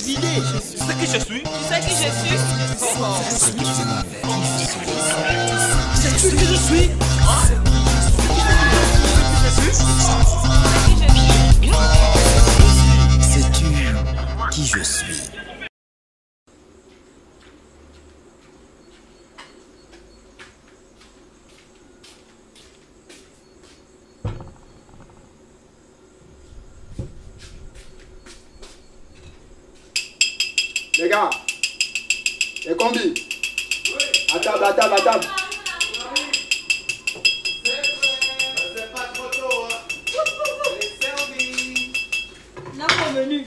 idées. Tu sais qui je suis? Tu sais qui je suis? Sais-tu qui je suis? Sais-tu qui je suis? Les gars, les combis, oui. À table, à table, à table. C'est pas trop tôt, hein. Les services. Là, mon menu.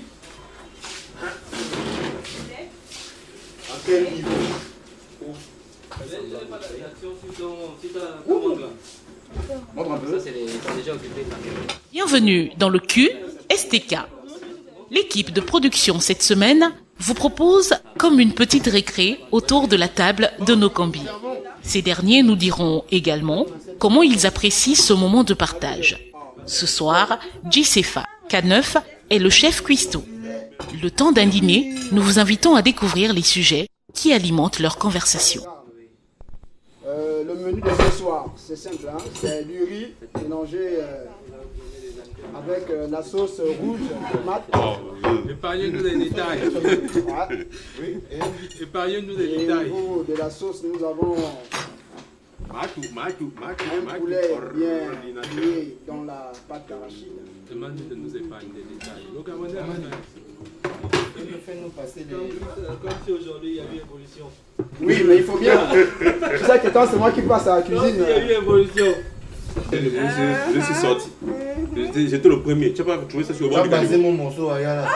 À quel niveau? Montre un peu. Bienvenue dans le Q STK. L'équipe de production cette semaine vous propose comme une petite récré autour de la table de nos combis. Ces derniers nous diront également comment ils apprécient ce moment de partage. Ce soir, Gisefa K9 est le chef cuistot. Le temps d'un dîner, nous vous invitons à découvrir les sujets qui alimentent leur conversation. Le menu de ce soir, c'est simple, hein? C'est du riz mélangé avec la sauce rouge, tomate. Épargnez-nous les détails. Ouais. Oui. Épargnez-nous les Et au détails. niveau de la sauce, nous avons un poulet bien grillé dans la pâte d'arachide. Demandez de nous épargner des détails. Le Camerounais a Fais-nous passer les... Comme si aujourd'hui il y avait évolution. Oui, mais il faut bien. Tu sais que quand c'est moi qui passe à la Comme cuisine. s'il y a eu évolution. Je suis sorti. J'étais le premier. Tu n'as pas trouvé ça sur le bord Tu du as passé caniveau. mon morceau, regarde là.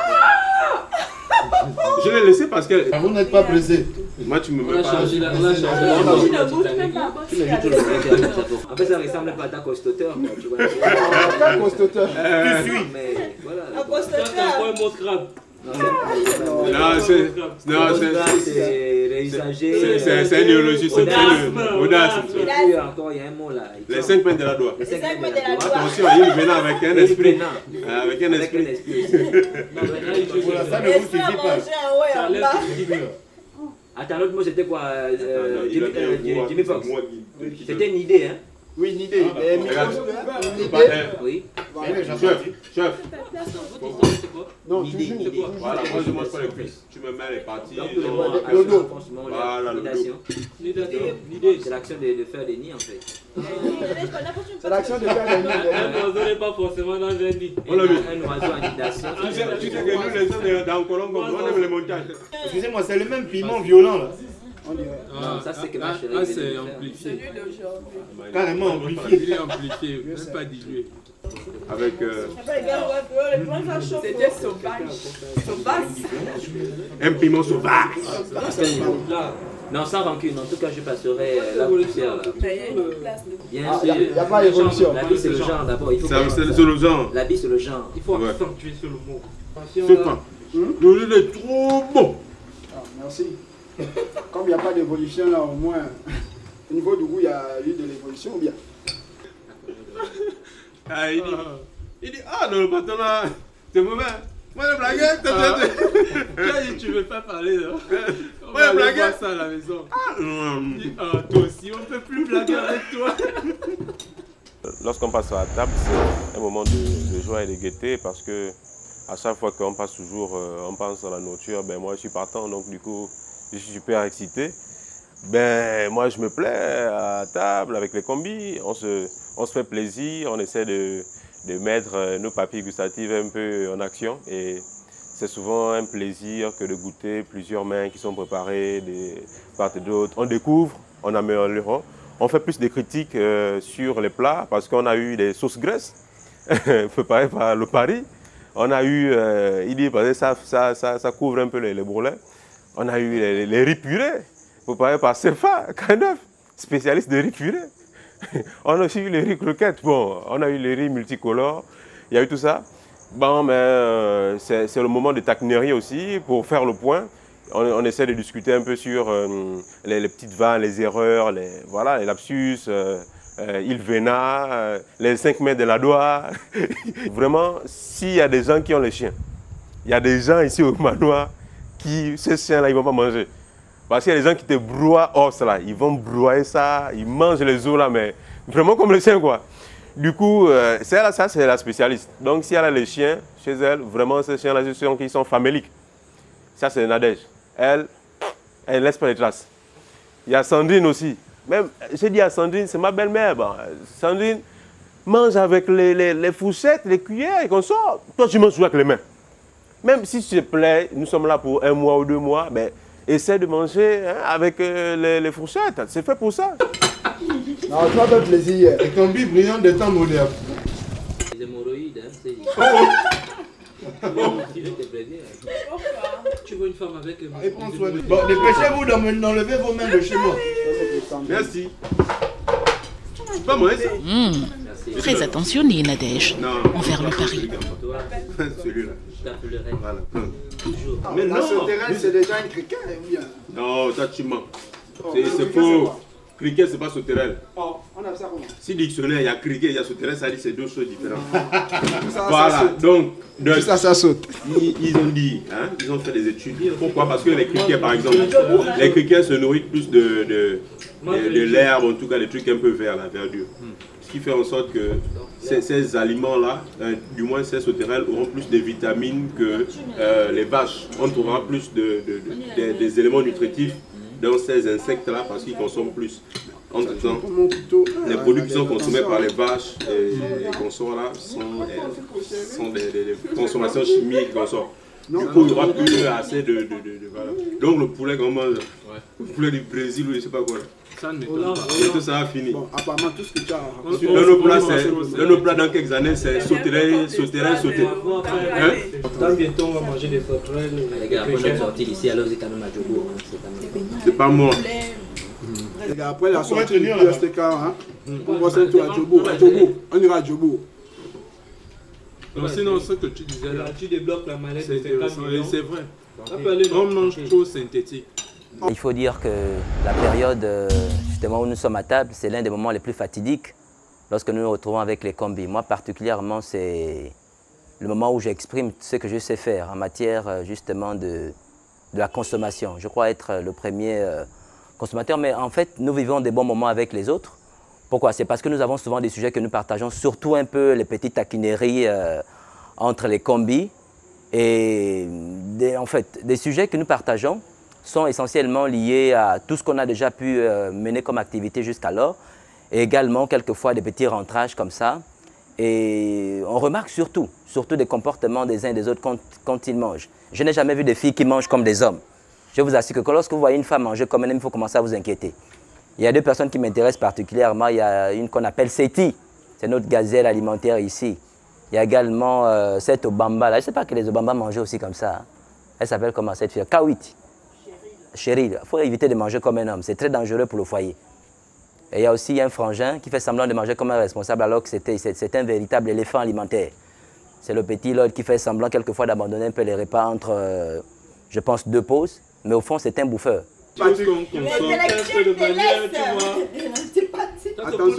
Je l'ai laissé parce que. Vous n'êtes pas pressé. Moi, tu me On mets a pas. changé la Tu ne bouges même pas. Tu me dis tout le monde. En fait, ça ressemble pas à ta costoteur. Tu vois. Un constateur. Tu suis. Mais voilà. Un constateur. C'est encore un mot scrap. Non, c'est réusagé. C'est une néologie. C'est audace. Et puis encore, il y a un mot là. Les 5 points de la doigt. Les 5 cinq points points de la doigt. Attention, il venait avec un esprit. Avec un Avec un esprit. esprit aussi. Non, maintenant, il faut Voilà, ça ne Et vous suffit ça, pas. manger en haut et Ça en lève bas. tout le niveau. Attends, l'autre mot c'était quoi? Jimmy Fox. C'était une idée, hein? Oui, une idée. Mais une Regarde. idée. Oui. Chef. Non, L'idée, toujours. c'est quoi? Voilà, moi je mange pas les cuisses. Tu me mets les parties. Donc, tout le monde a le dos. franchement, Voilà, le dos. l'idée, c'est l'action de faire des nids en fait. C'est l'action de faire des Un nuits. oiseau n'est pas forcément dans un nid. On l'a vu. Un oiseau en nidation. Tu sais que nous, les gens dans Colombe, on aime les montagnes. Excusez-moi, c'est le même piment violent là. On dirait. Non, ça c'est que Là, ma chérie. c'est amplifié. Carrément amplifié. Il est amplifié, même pas dilué. Avec. C'était sauvage. Sauvage. Un piment sauvage. Non, sans rancune. En tout cas, je passerai la poussière là. Bien Ah, sûr. il n'y a pas d'évolution. La vie c'est le genre d'abord. Il faut C'est le genre. La vie c'est le genre. Il faut Ouais. accentuer sur le mot. C'est pas. Le lait est trop bon. Ah, merci. Comme il n'y a pas d'évolution là, au moins, au niveau du goût, il y a eu de l'évolution ou bien? Ah, il dit, ah, non, le bâton là, c'est mauvais. Moi, je blague. Tu as dit, tu veux pas parler là? On Ouais, va aller blague. voir ça à la maison. Il dit, ah, toi aussi, on peut plus blaguer avec toi. Lorsqu'on passe à la table, c'est un moment de joie et de gaieté parce que à chaque fois qu'on passe toujours, on pense à la nourriture, ben moi je suis partant, donc du coup je suis super excité. Ben moi je me plais à table avec les combis, on se fait plaisir, on essaie de mettre nos papilles gustatives un peu en action et c'est souvent un plaisir que de goûter plusieurs mains qui sont préparées de part et d'autre. On découvre, on améliore. On fait plus de critiques sur les plats parce qu'on a eu des sauces graisses préparées par le Paris. On a eu, il dit, parce que ça couvre un peu les bourrelets. On a eu les riz purés préparés par Sefa K9, spécialiste de riz puré. On a aussi eu les riz croquettes. Bon, on a eu les riz multicolores. Il y a eu tout ça. Bon, mais c'est le moment de taquinerie aussi pour faire le point. On essaie de discuter un peu sur les petites vannes, les erreurs, les lapsus, il vena, les 5 mètres de la doigt. Vraiment, s'il y a des gens qui ont les chiens, il y a des gens ici au manoir ces chiens-là, ils ne vont pas manger. Parce qu'il y a des gens qui te broient os là, ils vont broyer ça, ils mangent les os là, mais vraiment comme les chiens quoi. Du coup, ça c'est la spécialiste. Donc si elle a les chiens chez elle, vraiment ces chiens-là, ce sont qui sont faméliques. Ça c'est Nadège. Elle ne laisse pas les traces. Il y a Sandrine aussi. Même, j'ai dit à Sandrine, c'est ma belle-mère. Bon, Sandrine mange avec les fourchettes, les cuillères et qu'on sort. Toi, tu manges toujours avec les mains. Même si tu te plais, nous sommes là pour 1 mois ou 2 mois, mais essaie de manger avec les fourchettes. C'est fait pour ça. Non, tu m'as fait plaisir. Et ton bille brillant de temps moderne. Les hémorroïdes, hein, c'est... Tu veux une femme avec... Et prends soin de... Bon, dépêchez-vous d'enlever vos mains de chez moi. Merci. Pas moi, ça. Très attentionné, Nadège, envers le pari. Celui-là. Voilà. Mais non, c'est déjà un criquet, ou bien? Non, ça tu mens. C'est faux. Criquet, c'est pas sauterelle. Oh, on a ça comment? Si dictionnaire, il y a criquet, il y a sauterelle, ça dit c'est 2 choses différentes. Voilà, donc ça saute. Ils ont dit, hein, ils ont fait des études. Pourquoi? Parce que les criquets, par exemple, les criquets se nourrissent plus de l'herbe, en tout cas des trucs un peu verts, la verdure. Ce qui fait en sorte que ces aliments-là, du moins ces sauterelles, auront plus de vitamines que les vaches. On trouvera plus des éléments nutritifs dans ces insectes-là parce qu'ils consomment plus. En tout temps, les produits qui sont consommés par les vaches et les consorts là sont des consommations chimiques consorts. Du coup, il n'y aura plus assez de voilà. Donc le poulet qu'on mange, le poulet du Brésil ou je ne sais pas quoi. Ça ne m'étonne pas. Bientôt ça va finir. Bon, apparemment tout ce que tu as... Dans nos plats dans quelques années, c'est sauterelle. Hein? Dans bientôt on va manger des sauterelles. Les gars, après notre sortie d'ici, alors c'est quand même à Djogo. C'est pas moi. Les gars, après la sortie du STK, on va se retrouver à Djogo. On ira à Djogo. Non, sinon, ce que tu disais là, tu débloques la mallette. C'est vrai. On mange trop synthétique. Il faut dire que la période justement où nous sommes à table, c'est l'un des moments les plus fatidiques lorsque nous nous retrouvons avec les combis. Moi particulièrement, c'est le moment où j'exprime ce que je sais faire en matière justement de la consommation. Je crois être le premier consommateur, mais en fait, nous vivons des bons moments avec les autres. Pourquoi? C'est parce que nous avons souvent des sujets que nous partageons, surtout un peu les petites taquineries entre les combis. Et en fait, des sujets que nous partageons sont essentiellement liés à tout ce qu'on a déjà pu mener comme activité jusqu'alors, et également quelquefois des petits rentrages comme ça. Et on remarque surtout des comportements des uns et des autres quand ils mangent. Je n'ai jamais vu des filles qui mangent comme des hommes. Je vous assure que lorsque vous voyez une femme manger comme un homme, il faut commencer à vous inquiéter. Il y a 2 personnes qui m'intéressent particulièrement. Il y a une qu'on appelle Seti, c'est notre gazelle alimentaire ici. Il y a également cette Obamba là. Je ne sais pas que les Obamba mangeaient aussi comme ça. Elle s'appelle comment cette fille? Kawit. Chérie, il faut éviter de manger comme un homme, c'est très dangereux pour le foyer. Et il y a aussi un frangin qui fait semblant de manger comme un responsable alors que c'est un véritable éléphant alimentaire. C'est le petit Lord qui fait semblant quelquefois d'abandonner un peu les repas entre, je pense, 2 pauses, mais au fond c'est un bouffeur. Attention,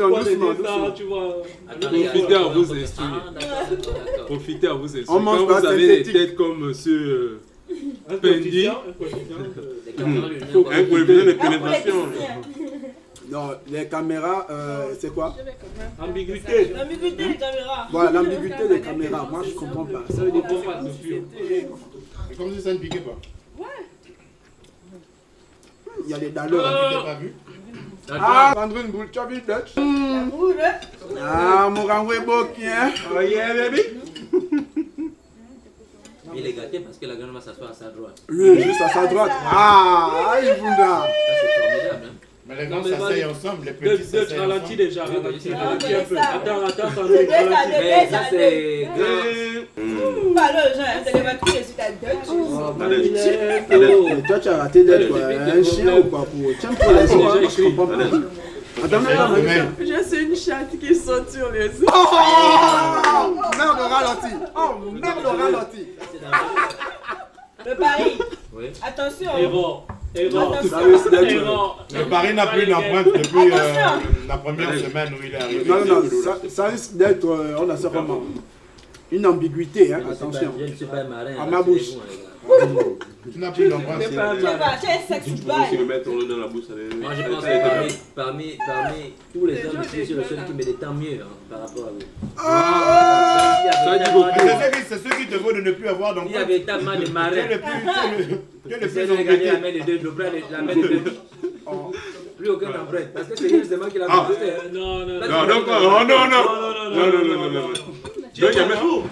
doucement. Profitez à vous instruire. Profitez à vous instruire. Quand vous avez des têtes comme monsieur Pendi, un coefficient de pénétration. Non, les caméras, c'est quoi? Ambiguïté. L'ambiguïté des caméras. Voilà, l'ambiguïté des caméras. Moi, je comprends pas. Ça veut dire quoi? C'est comme si ça ne piquait pas. Ouais. Il y a les dalleurs. Ah, Sandrine Boule, tu as vu Dutch? Ah, mon grand Webokien. Oh yeah, baby. Il est gâté parce que la grande va s'asseoir à sa droite. Oui, juste à sa droite. Ah, il vous là. Ça c'est formidable. Hein? Mais les grands s'asseyent ensemble, les petits s'asseyent ensemble. Ralentis déjà, ralentis un peu. Attends, Mais ça c'est pas le genre, c'est les batteries, je suis ta Dutch. Mais toi, tu as raté d'être un chien ou quoi pour... Tiens pour les autres, je comprends pas. Attends, je suis une chatte qui saute sur les os. Oh, merde ralenti. Oh, merde ralenti. Le pari. Attention. Erreur. Le pari n'a plus d'empreinte depuis la première semaine où il est arrivé. Non, ça risque d'être, on a ça comment? Une ambiguïté, hein, attention. Je ne suis pas marin. À ma bouche. Tu n'as plus l'embrasse. Je sais pas, tu es sexe ou pas. Si me mettre dans la bouche, Moi je pense que parmi tous les hommes, je suis le seul qui me détend mieux par rapport à vous. C'est ce qui te vaut de ne plus avoir d'embrasse. Il y a véritablement des marais. Tu es le plus gagner la embêté. main de deux, la main de deux. Plus aucun empreinte. Parce que c'est lui seulement qui l'a posté. Non.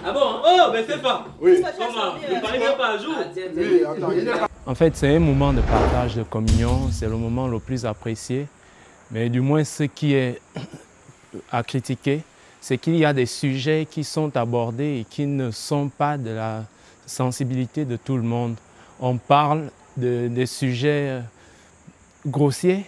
Ah bon? Oh, mais c'est pas. Oui. Comment? Ne parlez même pas à jour. Oui, attends, il est pas. En fait, c'est un moment de partage, de communion, c'est le moment le plus apprécié. Mais du moins, ce qui est à critiquer, c'est qu'il y a des sujets qui sont abordés et qui ne sont pas de la sensibilité de tout le monde. On parle des sujets grossiers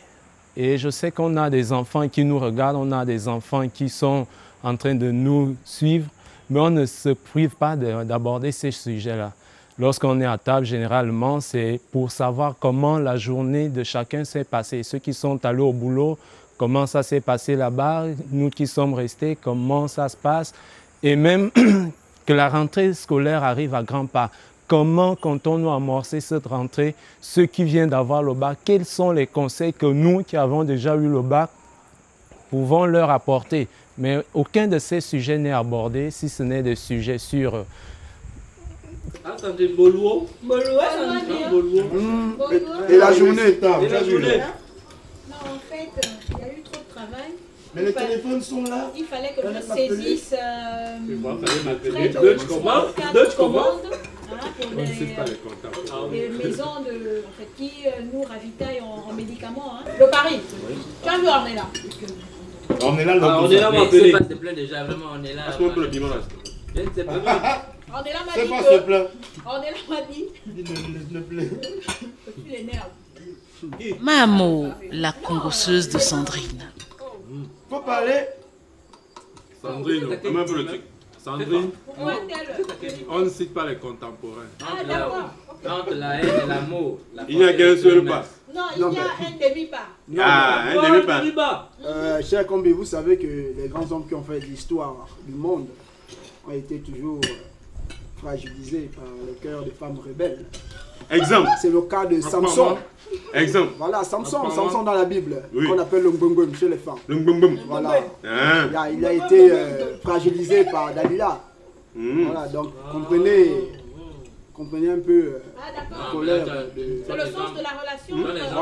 et je sais qu'on a des enfants qui nous regardent, on a des enfants qui sont en train de nous suivre, mais on ne se prive pas d'aborder ces sujets-là. Lorsqu'on est à table, généralement, c'est pour savoir comment la journée de chacun s'est passée. Ceux qui sont allés au boulot, comment ça s'est passé là-bas, nous qui sommes restés, comment ça se passe, et même que la rentrée scolaire arrive à grands pas. Comment comptons-nous amorcer cette rentrée? Ceux qui viennent d'avoir le bac, quels sont les conseils que nous qui avons déjà eu le bac pouvons leur apporter? Mais aucun de ces sujets n'est abordé, si ce n'est des sujets sur... Attendez, Boluo. Et la journée. Et la journée. Non, en fait, il y a eu trop de travail. Mais les téléphones sont là. Il fallait que je saisisse D'autres commandes. Pour les maisons qui nous ravitaillent en médicaments. Le Paris. Tu as vu Ornella? Ornella, on est là, on peut pas se plaindre déjà, vraiment, on est là. Est-ce qu'on peut le dimanche? Je ne sais pas. Ornella m'a C'est dit pas que... se plaint. Ornella m'a dit... Ne plaît. Tu l'énerves. Mamo, la congosseuse de Sandrine. Faut parler. Sandrine, Comme un peu le truc. Sandrine, Où est-elle? on ne cite pas les contemporains. Ah, d'accord. Entre la haine et l'amour. Il n'y a qu'un seul pas. Non, il y a un demi-pas. Ah, un demi-pas. Cher Combi, vous savez que les grands hommes qui ont fait l'histoire du monde ont été toujours fragilisés par le cœur des femmes rebelles. Exemple. C'est le cas de Samson. Exemple. Voilà, Samson dans la Bible, qu'on appelle le Mbongom chez les femmes. Le Mbongom. Voilà. Il a été fragilisé par Dalila. Voilà, donc comprenez un peu la colère de... C'est le sens de la relation.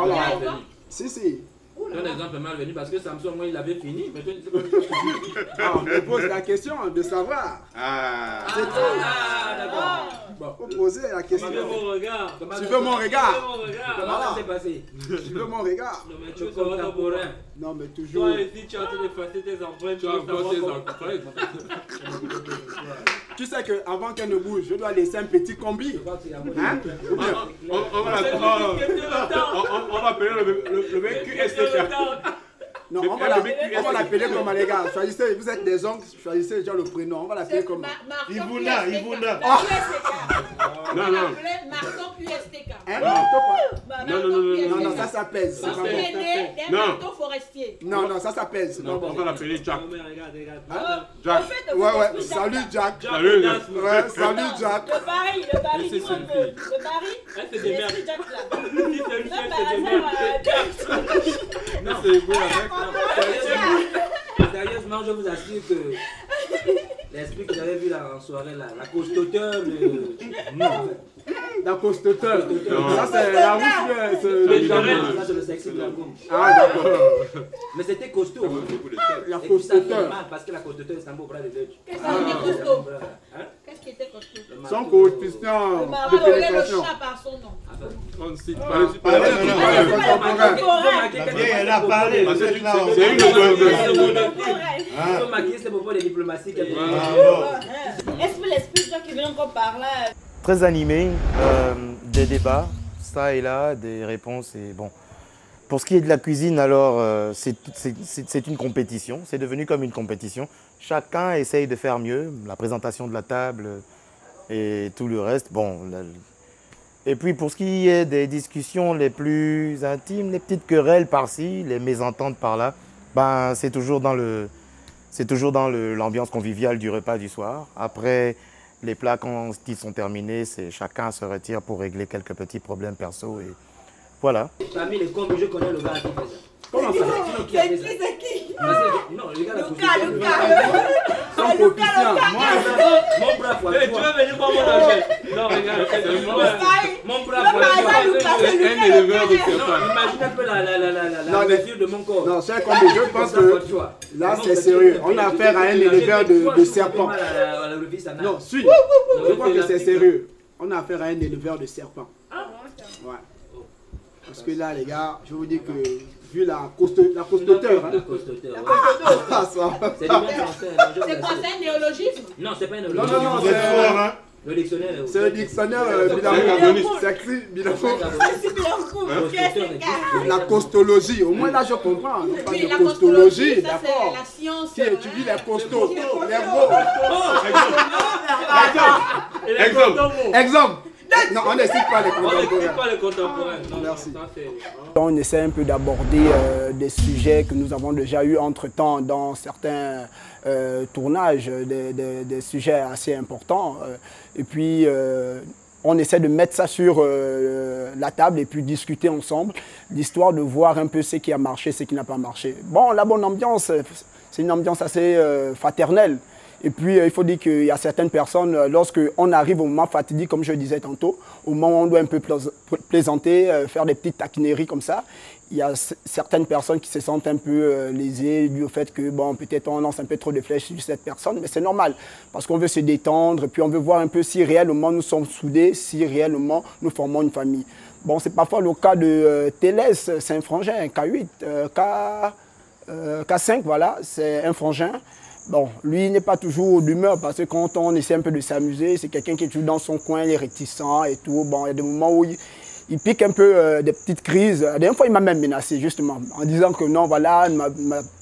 Voilà. Si. Un exemple est malvenu parce que Samson, moi, il avait fini. Mais on me pose la question de savoir. D'accord. Bon, faut poser la question. Tu veux mon regard? Tu veux mon regard? Comment ça s'est passé? Tu veux mon regard? Non, mais tu veux contemporain. Non, mais toujours. Toi ici, tu es en train d'effacer tes empreintes. Tu as encore tes empreintes. Tu sais qu'avant qu'elle ne bouge, je dois laisser un petit combi. Hein? On va appeler le mec QSTK. Non, on va l'appeler comme les gars. Choisissez, vous êtes des hommes, choisissez déjà le prénom. On va l'appeler comme. Ivouna. Non. Marteau QSTK. Non, ça pèse. Marteau forestier. Non, ça pèse. On va l'appeler Jack. Jack. Ouais. Salut Jack. Salut Jack. Le Paris. Le Paris. C'est des merdes. Non, sérieusement, je vous assure que l'esprit que j'avais vu là en soirée, là, la costauteur, la costauteur. Ça, c'est la route. Ça, c'est le sexy de la gomme. Ah, d'accord. Mais c'était costaud. La costauteur. Parce que la costauteur, c'est un beau bras de Dutch. Qu'est-ce qui était costaud? Son coefficient de pénétration. Le chat par son nom. On ne cite pas. La vieille, elle a parlé. C'est une autre. Il faut maquiller ses propos de diplomatie. Est-ce que l'esprit qui vient encore par là? Très animé, des débats, ça et là, des réponses et bon. Pour ce qui est de la cuisine, alors c'est une compétition, c'est devenu comme une compétition. Chacun essaye de faire mieux, la présentation de la table et tout le reste. Bon, et puis pour ce qui est des discussions les plus intimes, les petites querelles par-ci, les mésententes par-là, ben, c'est toujours dans l'ambiance conviviale du repas du soir. Après, Les plats, quand ils sont terminés, chacun se retire pour régler quelques petits problèmes perso. Et voilà. Parmi les combis, je connais le gars qui fait ça. Comment ça? C'est qui? Non, le gars, Lucas. Sans coefficient. Mon brave, tu veux venir voir mon argent? Non, regarde, mon brave, un éleveur de serpents. Imagine un peu la mesure de mon corps. Non, c'est comme je pense que là, c'est sérieux. On a affaire à un éleveur de serpents. Non, suis. Je crois que c'est sérieux. On a affaire à un éleveur de serpents. Ouais. Parce que là, les gars, je vous dis que vu la costauteur. C'est quoi, c'est un néologisme? Non, c'est pas un néologisme. Non, c'est le dictionnaire. C'est le dictionnaire c'est écrit la costologie. Au moins là, je comprends. On parle de costologie, d'accord. Qui étudie les costauds, les gros. Exemple. Non, on ne cite pas les contemporains. Merci. On essaie un peu d'aborder des sujets que nous avons déjà eu entre-temps dans certains tournages, des sujets assez importants. Et puis, on essaie de mettre ça sur la table et puis discuter ensemble, l'histoire de voir un peu ce qui a marché, ce qui n'a pas marché. Bon, la bonne ambiance, c'est une ambiance assez fraternelle. Et puis, il faut dire qu'il y a certaines personnes, lorsqu'on arrive au moment fatidique, comme je le disais tantôt, au moment où on doit un peu plaisanter, faire des petites taquineries comme ça, il y a certaines personnes qui se sentent un peu lésées dû au fait que, bon, peut-être on lance un peu trop de flèches sur cette personne, mais c'est normal, parce qu'on veut se détendre, et puis on veut voir un peu si réellement nous sommes soudés, si réellement nous formons une famille. Bon, c'est parfois le cas de Télès, c'est un frangin, K8, K5, voilà, c'est un frangin. Bon, lui, il n'est pas toujours d'humeur parce que quand on essaie un peu de s'amuser, c'est quelqu'un qui est toujours dans son coin, il est réticent et tout. Bon, il y a des moments où il pique un peu des petites crises. La dernière fois, il m'a même menacé, justement, en disant que non, voilà, ne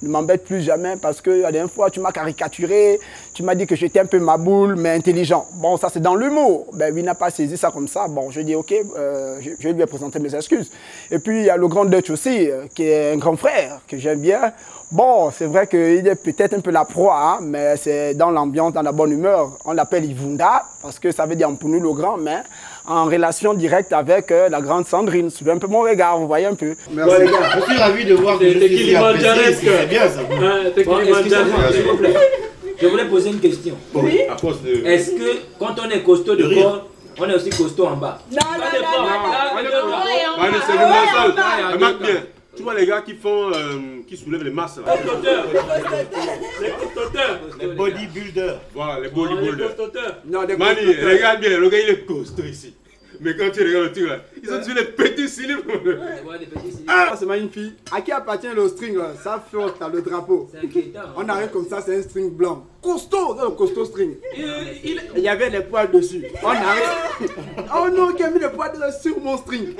m'embête plus jamais parce que la dernière fois, tu m'as caricaturé, tu m'as dit que j'étais un peu ma boule, mais intelligent. Bon, ça, c'est dans l'humour. Ben, lui n'a pas saisi ça comme ça. Bon, je dis, OK, je lui ai présenté mes excuses. Et puis, il y a le grand Dutch aussi, qui est un grand frère, que j'aime bien. Bon, c'est vrai qu'il est peut-être un peu la proie, hein, mais c'est dans l'ambiance, dans la bonne humeur. On l'appelle Ivunda, parce que ça veut dire pour nous le grand, mais en relation directe avec la grande Sandrine. Suivez un peu mon regard, vous voyez un peu. Merci. Ouais, les gars, je suis ravi de voir que je suis apprécié. C'est bien ça. Excusez-moi, s'il vous plaît. Je voulais poser une question. Oui. Est-ce que quand on est costaud de corps, on est aussi costaud en bas? Non. Tu vois les gars qui font, qui soulèvent les masses là. Les bodybuilders. Voilà, les bodybuilders. Mani, regarde bien, le gars il est costaud ici. Mais quand tu regardes le truc là, ils ont toujours des petits cylindres. Ah, c'est magnifique. À qui appartient le string là? Ça flotte dans le drapeau. On arrive comme ça, c'est un string blanc. Costaud, le costaud string. Il y avait des poils dessus. On arrive. Oh non, qui a mis des poils sur mon string?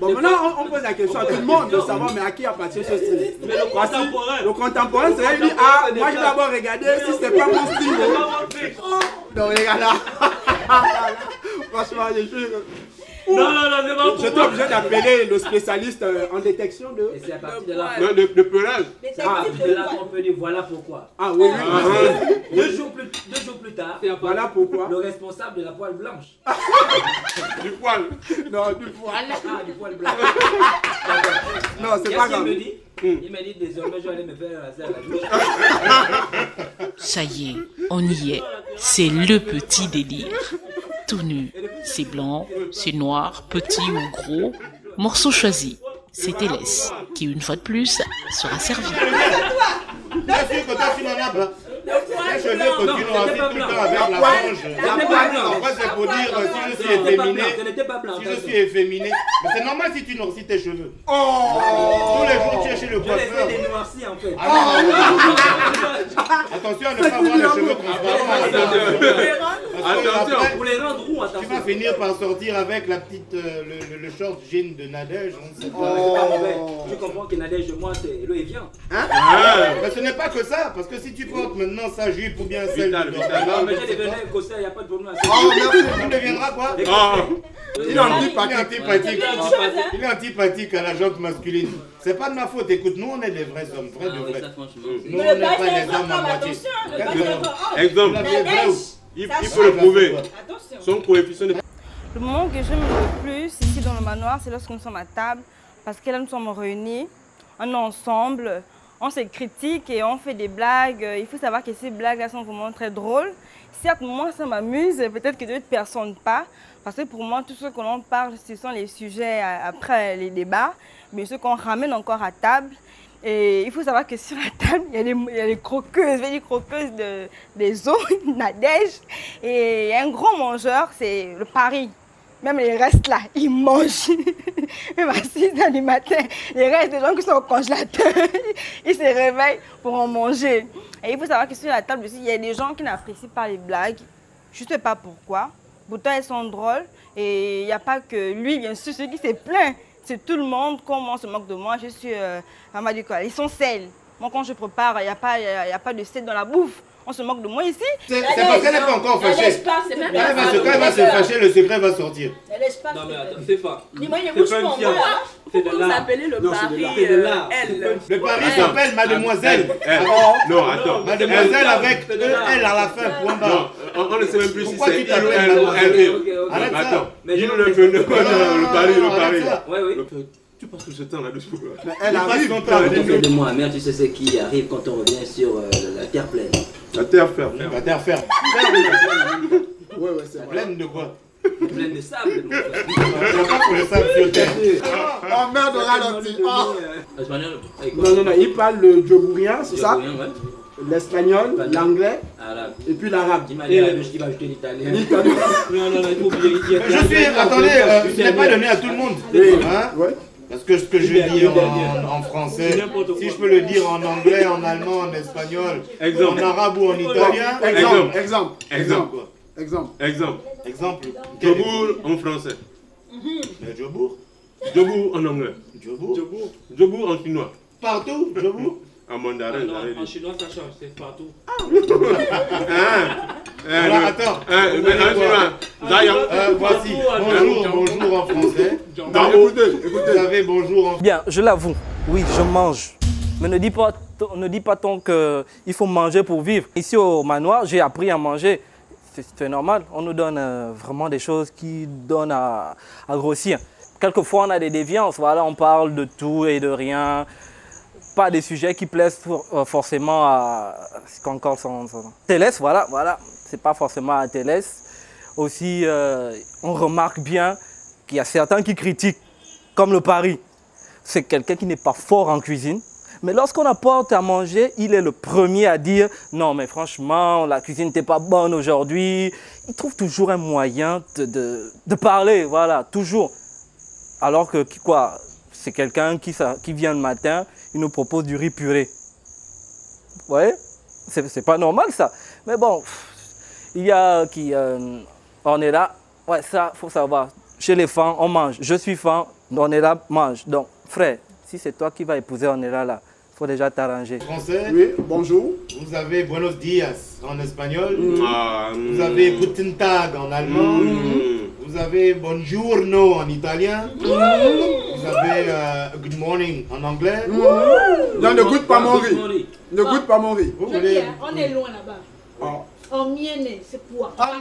Bon, maintenant on pose la question à tout le monde de savoir, mais à qui appartient ce string? Mais le contemporain. Le contemporain, c'est là, il dit, ah, moi je vais d'abord regarder si c'est pas mon string. Non, regarde là. Franchement, je suis... Non, c'est pas pour j'étais obligé d'appeler le spécialiste en détection de... Et c'est à partir de là... De pelage. C'est à partir de là qu'on peut dire voilà pourquoi. Ah oui. Deux jours plus tard, voilà pourquoi. Le responsable de la poêle blanche. Du poil. Non, du poil. Ah, du poil blanc. Non, c'est pas grave. Il m'a dit désormais je vais aller me faire raser à la douche. Ça y est, on y est. C'est le petit délire. Tout nu, c'est blanc, c'est noir, petit ou gros. Morceau choisi, c'est Télès, qui une fois de plus sera servi. Je vais continuer à tout le temps avec la frange. Après, c'est pour dire si je suis efféminé. Si je suis efféminé. Mais c'est normal si tu noircis tes cheveux. Tous les jours, tu es chez le coiffeur. Je les fais dénoircis en fait. Attention à ne pas avoir les cheveux transparents. Attention, pour les rendre roux, attention. Tu vas finir par sortir avec la petite, le short jean de Nadège. C'est pas mauvais. Tu comprends que Nadège, moi, c'est l'eau et vient. Mais ce n'est pas que ça, parce que si tu portes maintenant sa jupe ou bien celle de... Non, mais j'ai devenu écossais, il n'y a pas de problème. Oh, merci, tu deviendras quoi? Il est antipathique. Il est antipathique à la jante masculine. C'est pas de ma faute, écoute, nous on est des vrais hommes, vrais de vrais. Nous on n'est pas des hommes à moitié. Exemple. Il faut le prouver. Attention. Son coefficient de... Le moment que j'aime le plus ici dans le manoir, c'est lorsque nous sommes à table, parce que là nous sommes réunis, on est ensemble, on se critique et on fait des blagues. Il faut savoir que ces blagues-là sont vraiment très drôles. Certes, moi ça m'amuse, peut-être que d'autres personnes pas, parce que pour moi tout ce que l'on parle, ce sont les sujets après les débats, mais ce qu'on ramène encore à table. Et il faut savoir que sur la table, il y a les croqueuses, les croqueuses des eaux, Nadège. Et un gros mangeur, c'est le Paris. Même les restes là, ils mangent. Même à 6h du matin, les restes des gens qui sont au congélateur, ils se réveillent pour en manger. Et il faut savoir que sur la table aussi, il y a des gens qui n'apprécient pas les blagues. Je ne sais pas pourquoi. Pourtant, elles sont drôles. Et il n'y a pas que lui, bien sûr, celui qui s'est plaint. C'est tout le monde, comment on se moque de moi, je suis ils sont sels. Moi quand je prépare, il n'y a pas de sel dans la bouffe. On se moque de moi ici. C'est parce qu'elle n'est pas encore fâchée. Quand elle va se fâcher, le secret va sortir. Non mais attends, c'est pas. Dis-moi, il y a bouche pour moi. Vous appelez le Paris, elle. Le Paris s'appelle Mademoiselle. Non, attends. Mademoiselle avec elle à la fin, point barre. On ne sait même plus si Pourquoi c'est tu il ou t'appelles elle ou Mademoiselle? elle. Arrête ça. Attends, dis-nous le Paris, le Paris. Oui. Tu passes tout ce temps là-dessus. Elle arrive. De moi, merde, tu sais ce qui arrive quand on revient sur la terre pleine. La terre ferme. La terre ferme. Ouais, c'est pleine de quoi? Pleine de sable. Il n'y a pas pour le sable sur terre. Oh merde, on ralenti. Non, il parle le djobourien, c'est ça? L'espagnol, l'anglais, et puis l'arabe. Qui va ajouter l'italien. Non, il faut oublier. Je suis, attendez, je n'ai pas donné à tout le monde. Parce que ce que je dis en français, si je peux le dire en anglais, en allemand, en espagnol, en arabe ou en italien. Exemple. Djobour en français. Djobour. Djobour en anglais. Djobour en chinois. Partout, Djobour. En mandarin. En chinois, ça change, c'est partout. Alors, attends. Voici. Bonjour en français. Écoutez. Vous avez bonjour en... Bien, je l'avoue. Oui, je mange. Mais ne dis pas tant qu'il faut manger pour vivre. Ici au manoir, j'ai appris à manger. C'est normal. On nous donne vraiment des choses qui donnent à grossir. Quelquefois, on a des déviances. Voilà, on parle de tout et de rien. Pas des sujets qui plaisent forcément à encore son Télès, voilà. C'est pas forcément à Télès. Aussi, on remarque bien qu'il y a certains qui critiquent, comme le Paris. C'est quelqu'un qui n'est pas fort en cuisine. Mais lorsqu'on apporte à manger, il est le premier à dire « Non, mais franchement, la cuisine n'était pas bonne aujourd'hui. » Il trouve toujours un moyen de parler, voilà, toujours. Alors que, quoi, c'est quelqu'un qui vient le matin, il nous propose du riz puré. Vous voyez? C'est pas normal, ça. Mais bon, il y a qui... on est là. Ouais, ça, faut savoir. Chez les femmes, on mange. Je suis femme, on est là, mange. Donc, frère, si c'est toi qui vas épouser, on est là. Il faut déjà t'arranger. Français. Oui, bonjour. Vous avez buenos dias en espagnol. Vous avez guten tag en allemand. Vous avez buongiorno en italien. Vous avez good morning en anglais. Non, ne goûte pas mon riz. Ne goûte pas mon riz. On est loin là-bas. En mienne, c'est quoi? Parce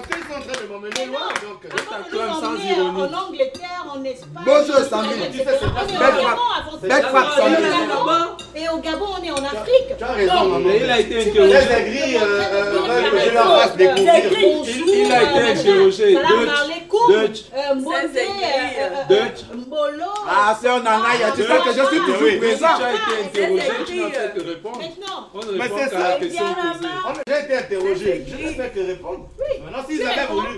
qu'ils sont en train de m'emmener loin, donc. En Angleterre, en Espagne. Bonjour, Sandrine. Belle frappe, Sandrine. Et au Gabon, on est en Afrique. Tu as raison, maman. Il a été interrogé. Les aigris veulent que je leur fasse découvrir. Il a été interrogé. Dutch. Mbolo. Ah, c'est en Anaïa. Tu sais que je suis toujours présent. Tu as été interrogé, tu n'as fait que répondre. On ne répond qu'à la question posée. J'ai été interrogé, je n'ai fait que répondre. Maintenant, s'ils avaient voulu...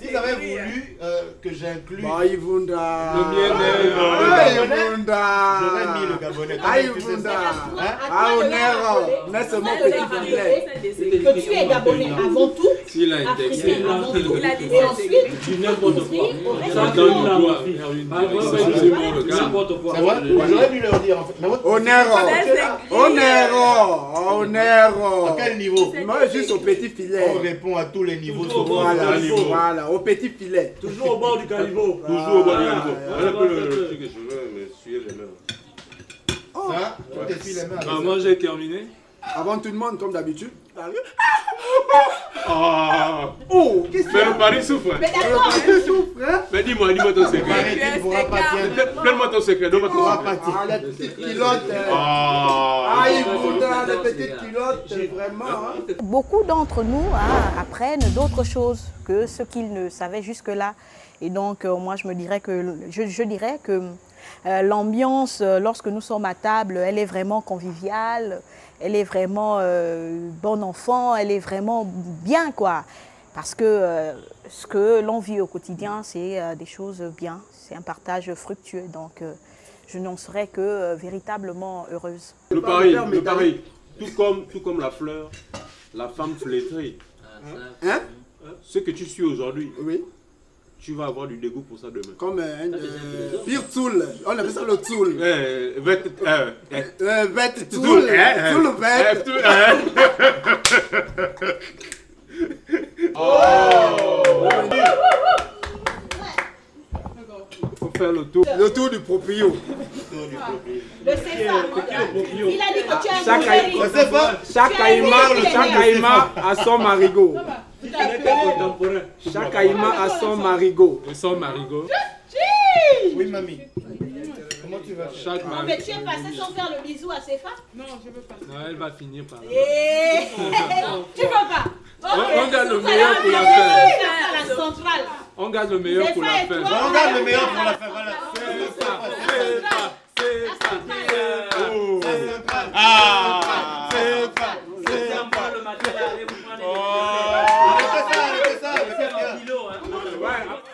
S'ils avaient voulu que j'inclue... Aïvunda. J'aurais mis le Gabonais. Aïvunda. Mais c'est mon petit filet. Que tu es Gabonais avant tout. S'il a intégré. Et ensuite, tu n'importe quoi. Ça donne la voix. N'importe quoi. J'aurais dû leur dire en fait. Onero. À quel niveau? Moi, juste au petit filet. On répond à tous les niveaux. Voilà, au petit filet. Toujours au bord du caniveau. Toujours au bord du caniveau. On a peu le truc que je veux, mais suivez les mains. Ça, tu t'essuies les mains. Moi, j'ai terminé. Avant tout le monde, comme d'habitude. Oh, qu'est-ce que c'est? Mais le pari souffre. Mais d'accord, il souffre, hein? Mais dis-moi ton secret. Donne-moi ton secret, donne-moi ton secret. Ah, les petites culottes. Il voudra les petites culottes, vraiment. Beaucoup d'entre nous apprennent d'autres choses que ce qu'ils ne savaient jusque-là. Et donc, moi, je dirais que l'ambiance, lorsque nous sommes à table, elle est vraiment conviviale, elle est vraiment bon enfant, elle est vraiment bien, quoi. Parce que ce que l'on vit au quotidien, c'est des choses bien, c'est un partage fructueux. Donc, je n'en serais que véritablement heureuse. Le pari, tout comme la fleur, la femme flétrie. Hein? Ce que tu suis aujourd'hui. Oui. Tu vas avoir du dégoût pour ça demain. Comme un pire tsoul. On appelle ça le tsoul. Faut faire le tour. Le tour du proprio. Le CFA. Il a dit que tu as un Chaque caïman a son marigot. Chaque caïman a son marigot. Et son marigot. Oui, mamie. Comment tu vas faire? Mais tu es passé sans faire le bisou à CFA? Non, je veux pas. Non, elle va finir par là. Tu veux pas? On garde le meilleur pour la fin. La centrale. On garde le meilleur pour la fin. On garde le meilleur pour la fin, voilà.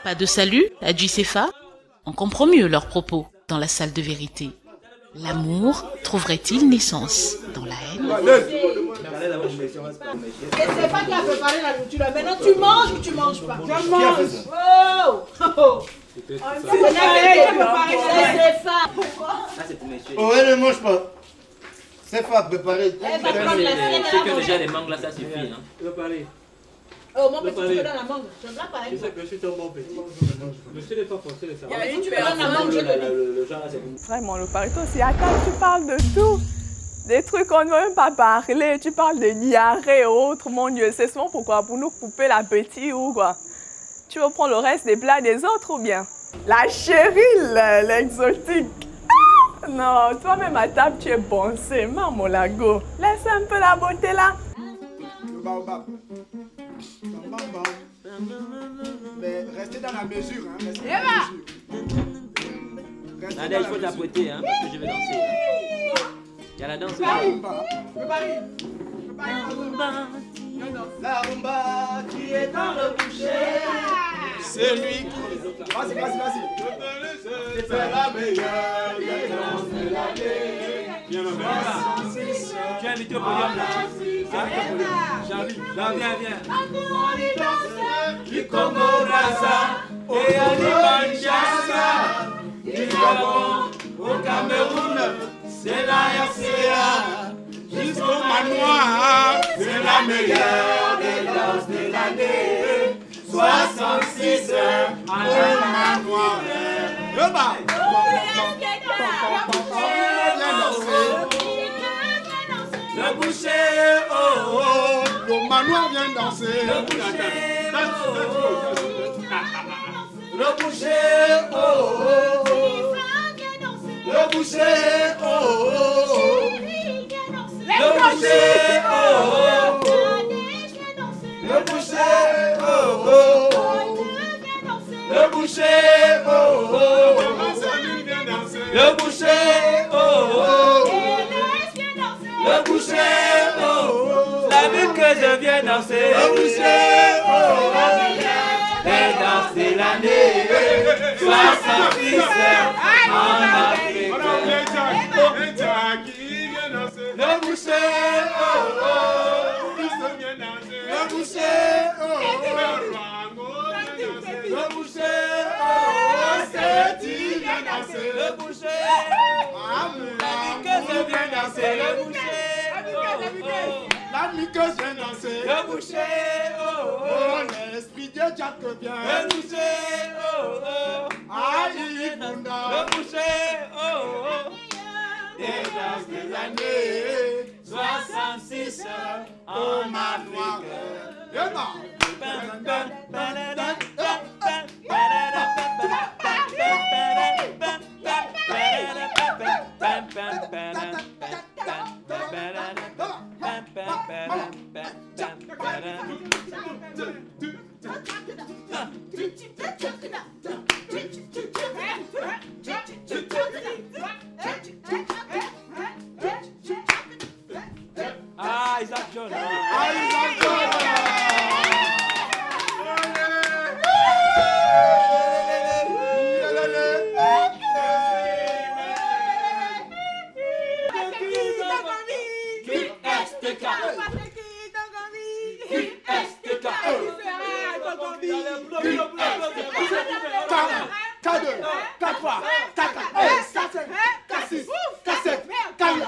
Pas de salut, a dit CFA. On comprend mieux leurs propos dans la salle de vérité. L'amour trouverait-il naissance dans la haine? C'est pas qui a préparé la nourriture. Maintenant, tu manges ou tu manges pas? Je mange. Oh, elle ne mange pas. C'est pas préparé. C'est que déjà les mangues là, ça suffit. Hein. Oh, mon petit, tu me donnes la mangue. Je ne veux pas. Je sais que je suis un bon petit. Monsieur n'est pas forcé de savoir. Si tu me donnes la mangue, je te dis. Vraiment, le parito, c'est à table, tu parles de tout. Des trucs qu'on ne veut même pas parler. Tu parles de diarrhée et autres. Mon Dieu, c'est souvent pourquoi? Pour nous couper l'appétit ou quoi? Tu veux prendre le reste des plats des autres ou bien? La chérie, l'exotique. Ah! Non, toi-même à table, tu es bon. C'est maman lago. Laisse un peu la beauté là. Mais restez dans la mesure, hein. Restez dans la mesure. Nadia, il faut t'apprêter, hein, parce que je vais danser. Il y a la danse là. La rumba qui est dans le boucher. C'est lui qui... Vas-y. C'est la meilleure des danses de l'année. Tu es invité au podium là. J'arrive. Viens. Du Congo Brazza et à l'Ibanchasa. Du Gabon au Cameroun, c'est la RCA. Jusqu'au manoir, c'est la meilleure des danses de l'année. 66 à un manoir. Le boucher, oh oh, le manoir vient danser. Le boucher, oh oh, le boucher, oh oh, le boucher, oh oh, le boucher, oh oh, le boucher, oh oh, le boucher, oh oh, le boucher, oh oh, le boucher, oh oh, la ville que je viens danser. Le boucher, oh oh, elle danse l'année 66 en Afrique. Le boucher, oh oh, le boucher, oh oh, le boucher, oh oh, c'est qui vient danser. Le boucher, la ville que je viens danser. Le boucher, la nuit que je viens danser. Le boucher, oh oh, l'esprit de Jack vient. Le boucher, oh oh, aïe, le boucher, oh oh, des grâces des années 66 en Afrique. Ah, Isaac John.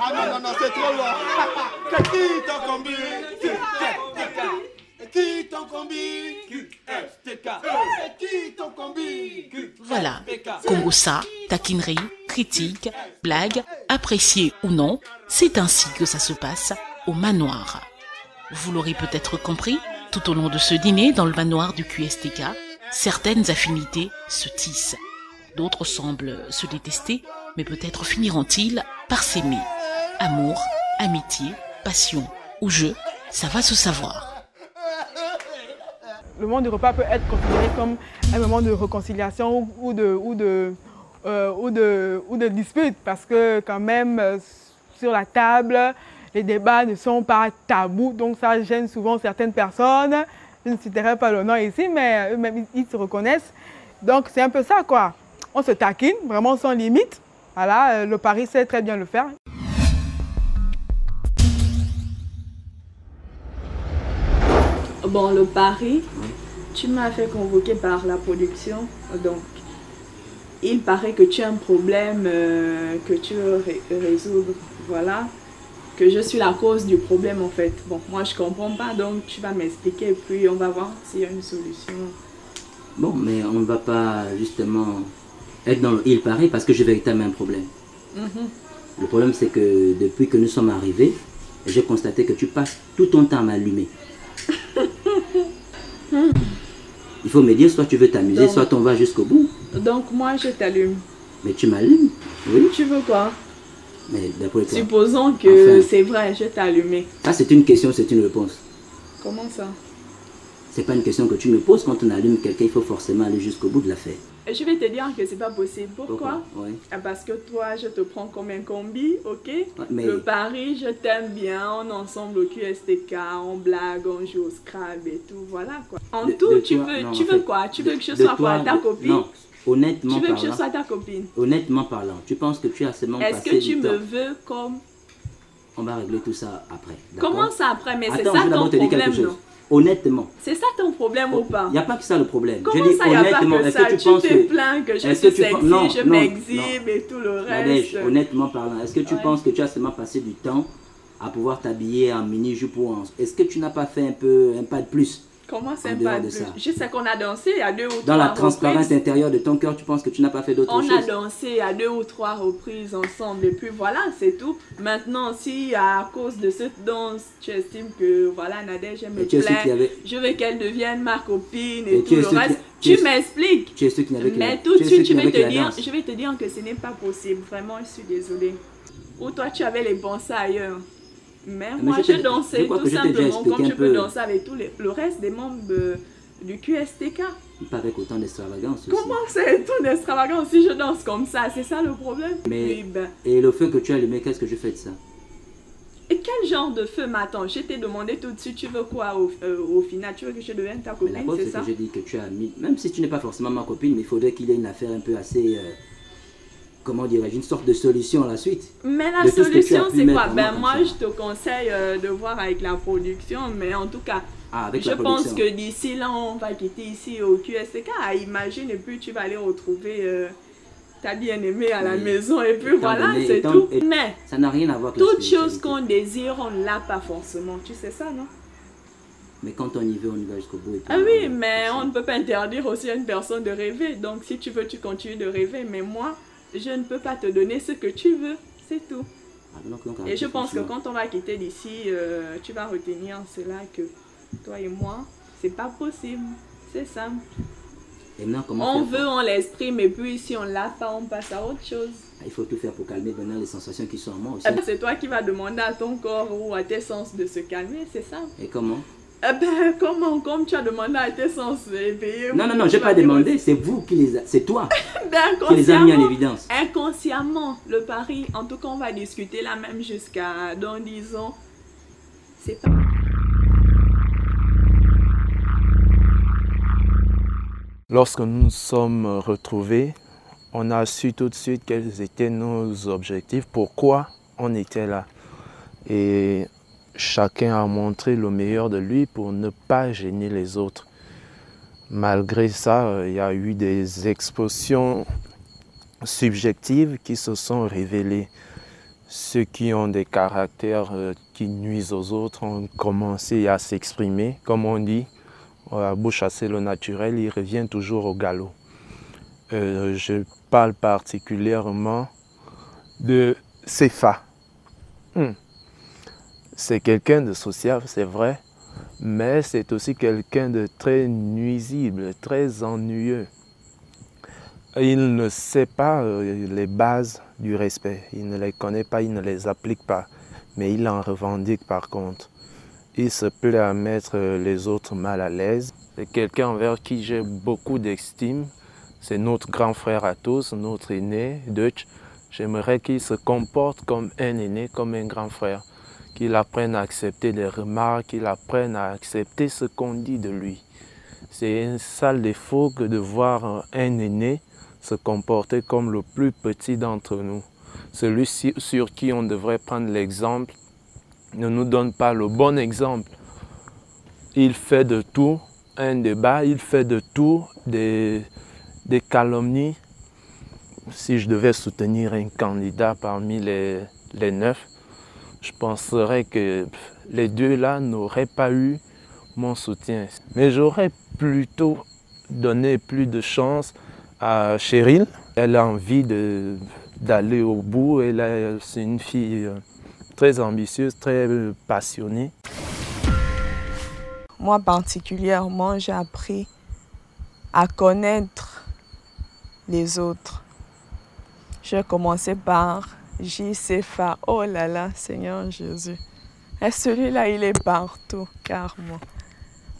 Ah non, c'est trop loin. Qui t'en combi? Qui t'en combi? Qui t'en combi? Voilà, Kongosa, taquinerie, critique, blague, appréciée ou non, c'est ainsi que ça se passe au manoir. Vous l'aurez peut-être compris, tout au long de ce dîner dans le manoir du QSTK, certaines affinités se tissent. D'autres semblent se détester, mais peut-être finiront-ils par s'aimer. Amour, amitié, passion ou jeu, ça va se savoir. Le moment du repas peut être considéré comme un moment de réconciliation ou de dispute, parce que quand même sur la table, les débats ne sont pas tabous, donc ça gêne souvent certaines personnes. Je ne citerai pas le nom ici, mais eux-mêmes ils se reconnaissent. Donc c'est un peu ça quoi. On se taquine vraiment sans limite. Voilà, le Paris sait très bien le faire. Bon, le Paris, tu m'as fait convoquer par la production, donc il paraît que tu as un problème que tu veux résoudre, voilà, que je suis la cause du problème en fait. Bon, moi je comprends pas, donc tu vas m'expliquer et puis on va voir s'il y a une solution. Bon, mais on ne va pas justement être dans le il paraît parce que j'ai véritablement un problème. Le problème c'est que depuis que nous sommes arrivés, j'ai constaté que tu passes tout ton temps à m'allumer. Il faut me dire, soit tu veux t'amuser, soit on va jusqu'au bout. Donc moi je t'allume. Mais tu m'allumes, oui. Tu veux quoi? Mais d'après toi. Supposons que c'est vrai, je t'ai allumé. Ah, c'est une question, c'est une réponse. Comment ça? C'est pas une question que tu me poses. Quand on allume quelqu'un, il faut forcément aller jusqu'au bout de l'affaire. Je vais te dire que c'est pas possible. Pourquoi? Oui. Parce que toi, je te prends comme un combi, ok? Mais... Le Paris, je t'aime bien, on est ensemble au QSTK, on blague, on joue au Scrabble et tout, voilà quoi. En tout, tu veux quoi? Tu veux que je sois quoi, ta copine? Non, honnêtement parlant. Tu veux parlant, que je sois ta copine? Honnêtement parlant, tu penses que tu as seulement passé du temps? Est-ce que tu me veux comme... On va régler tout ça après. Comment ça après? Mais c'est ça ton problème, non? Honnêtement. C'est ça ton problème ou pas? Il n'y a pas que ça le problème. Comment ça, il n'y a pas que ça? Tu te plains que je suis sexy, je m'exhibe et tout le reste. Nadège, honnêtement parlant, est-ce que tu penses que tu as seulement passé du temps à pouvoir t'habiller en mini-jupe ou en... Est-ce que tu n'as pas fait un pas de plus? Comment c'est un pas de plus? Je sais qu'on a dansé à 2 ou 3 reprises. Dans la transparence intérieure de ton cœur, tu penses que tu n'as pas fait d'autre chose? On a dansé à 2 ou 3 reprises ensemble et puis voilà, c'est tout. Maintenant, si à cause de cette danse, tu estimes que voilà, Nadège, elle me plaît, je veux qu'elle devienne ma copine et tout le reste, tu m'expliques. Tu es sûr qu'il n'y avait que mais tout de suite, je vais te dire que ce n'est pas possible. Vraiment, je suis désolée. Ou toi, tu avais les pensées ailleurs. Mais moi, je dansais tout simplement comme je peux danser avec tout le reste des membres du QSTK. Pas avec autant d'extravagance aussi. Comment c'est tout d'extravagance si je danse comme ça? C'est ça le problème. Mais, et le feu que tu as allumé, qu'est-ce que je fais de ça? Et quel genre de feu m'attend? Je t'ai demandé tout de suite, tu veux quoi au final? Tu veux que je devienne ta copine, c'est ça? Que je dis que tu as mis, même si tu n'es pas forcément ma copine, mais il faudrait qu'il y ait une affaire un peu assez... comment dirais-je, une sorte de solution à la suite. Mais la solution, c'est quoi? Ben moi, je te conseille de voir avec la production, mais en tout cas, je pense que d'ici là, on va quitter ici au QSTK. Imagine, et puis tu vas aller retrouver ta bien-aimée à la maison, et puis voilà, c'est tout. Mais ça n'a rien à voir avec toute chose qu'on désire, on ne l'a pas forcément. Tu sais ça, non? Mais quand on y va jusqu'au bout. Ah oui, mais on ne peut pas interdire aussi à une personne de rêver. Donc si tu veux, tu continues de rêver, mais moi, je ne peux pas te donner ce que tu veux, c'est tout. Et je pense que quand on va quitter d'ici, tu vas retenir cela que toi et moi, c'est pas possible. C'est simple. Et maintenant, on veut, on l'exprime, et puis si on l'a pas, on passe à autre chose. Il faut tout faire pour calmer maintenant les sensations qui sont en moi aussi. C'est toi qui vas demander à ton corps ou à tes sens de se calmer, c'est ça. Et comment? Comment? Comme tu as demandé à tes sens éveillés. Non, j'ai pas demandé, c'est vous qui les c'est toi qui les a mis en évidence. Inconsciemment, le pari, en tout cas on va discuter là même jusqu'à dans 10 ans. C'est pas... Lorsque nous nous sommes retrouvés, on a su tout de suite quels étaient nos objectifs, pourquoi on était là. Et chacun a montré le meilleur de lui pour ne pas gêner les autres. Malgré ça, il y a eu des explosions subjectives qui se sont révélées. Ceux qui ont des caractères qui nuisent aux autres ont commencé à s'exprimer, comme on dit. À beau chasser le naturel, il revient toujours au galop. Je parle particulièrement de Sefa. C'est quelqu'un de sociable, c'est vrai, mais c'est aussi quelqu'un de très nuisible, très ennuyeux. Il ne sait pas les bases du respect, il ne les connaît pas, il ne les applique pas, mais il en revendique par contre. Il se plaît à mettre les autres mal à l'aise. C'est quelqu'un envers qui j'ai beaucoup d'estime. C'est notre grand frère à tous, notre aîné, Deutsch. J'aimerais qu'il se comporte comme un aîné, comme un grand frère. Qu'il apprenne à accepter les remarques, qu'il apprenne à accepter ce qu'on dit de lui. C'est un sale défaut que de voir un aîné se comporter comme le plus petit d'entre nous. Celui sur qui on devrait prendre l'exemple ne nous donne pas le bon exemple. Il fait de tout un débat, il fait de tout des calomnies. Si je devais soutenir un candidat parmi les 9, je penserais que les deux là n'auraient pas eu mon soutien. Mais j'aurais plutôt donné plus de chance à Cheryl. Elle a envie d'aller au bout. C'est une fille très ambitieuse, très passionnée. Moi particulièrement, j'ai appris à connaître les autres. J'ai commencé par J.Sefa. Oh là là, Seigneur Jésus. Et celui-là, il est partout, carrément.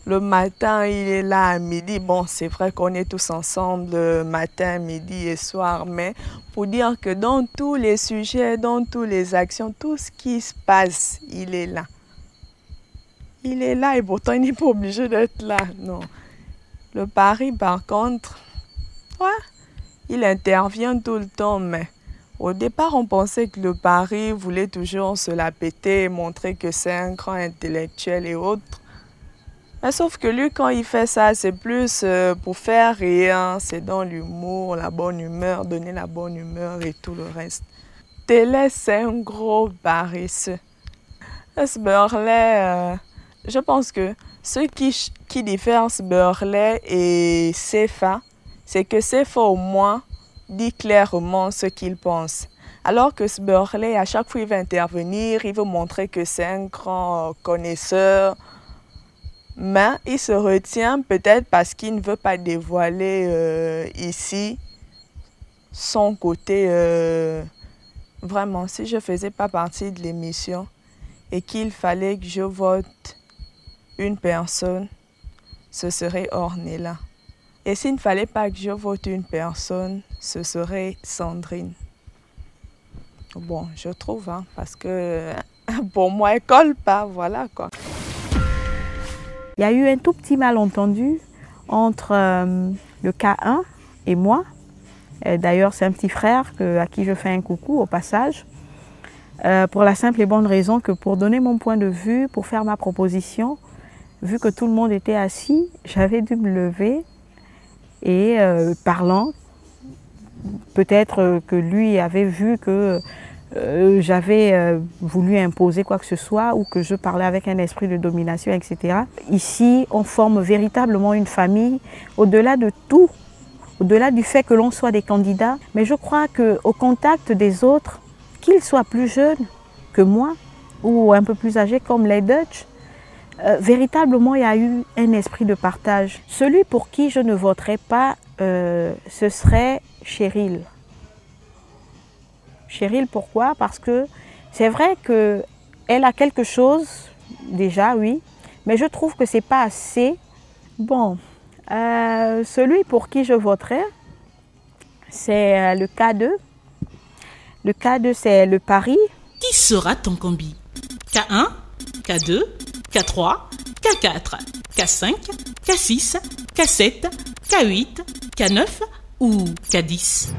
Le matin, il est là à midi. Bon, c'est vrai qu'on est tous ensemble matin, midi et soir, mais pour dire que dans tous les sujets, dans toutes les actions, tout ce qui se passe, il est là. Il est là et pourtant, il n'est pas obligé d'être là, non. Le pari, par contre, ouais, il intervient tout le temps, mais au départ, on pensait que le pari voulait toujours se la péter, montrer que c'est un grand intellectuel et autres. Mais sauf que lui, quand il fait ça, c'est plus pour faire rire, c'est dans l'humour, la bonne humeur, donner la bonne humeur et tout le reste. Télé, c'est un gros paresseux. Sberley, je pense que ce qui diffère Sberley et Sefa, c'est que Sefa au moins dit clairement ce qu'il pense. Alors que Sberley, à chaque fois il va intervenir, il veut montrer que c'est un grand connaisseur, mais il se retient peut-être parce qu'il ne veut pas dévoiler ici son côté. Vraiment, si je ne faisais pas partie de l'émission et qu'il fallait que je vote une personne, ce serait Ornella. Et s'il ne fallait pas que je vote une personne, ce serait Sandrine. Bon, je trouve, hein, parce que pour moi, elle ne colle pas, voilà quoi. Il y a eu un tout petit malentendu entre le K1 et moi. D'ailleurs, c'est un petit frère à qui je fais un coucou au passage. Pour la simple et bonne raison que pour donner mon point de vue, pour faire ma proposition, vu que tout le monde était assis, j'avais dû me lever et parlant, peut-être que lui avait vu que j'avais voulu imposer quoi que ce soit ou que je parlais avec un esprit de domination, etc. Ici, on forme véritablement une famille au-delà de tout, au-delà du fait que l'on soit des candidats. Mais je crois qu'au contact des autres, qu'ils soient plus jeunes que moi, ou un peu plus âgés comme les Dutch, véritablement, il y a eu un esprit de partage. Celui pour qui je ne voterai pas, ce serait Cheryl. Cheryl, pourquoi? Parce que c'est vrai qu'elle a quelque chose, déjà, oui, mais je trouve que ce n'est pas assez. Bon, celui pour qui je voterai, c'est le K2. Le K2, c'est le Paris. Qui sera ton combi? K1, K2, K3, K4, K5, K6, K7, K8, K9 ou K10?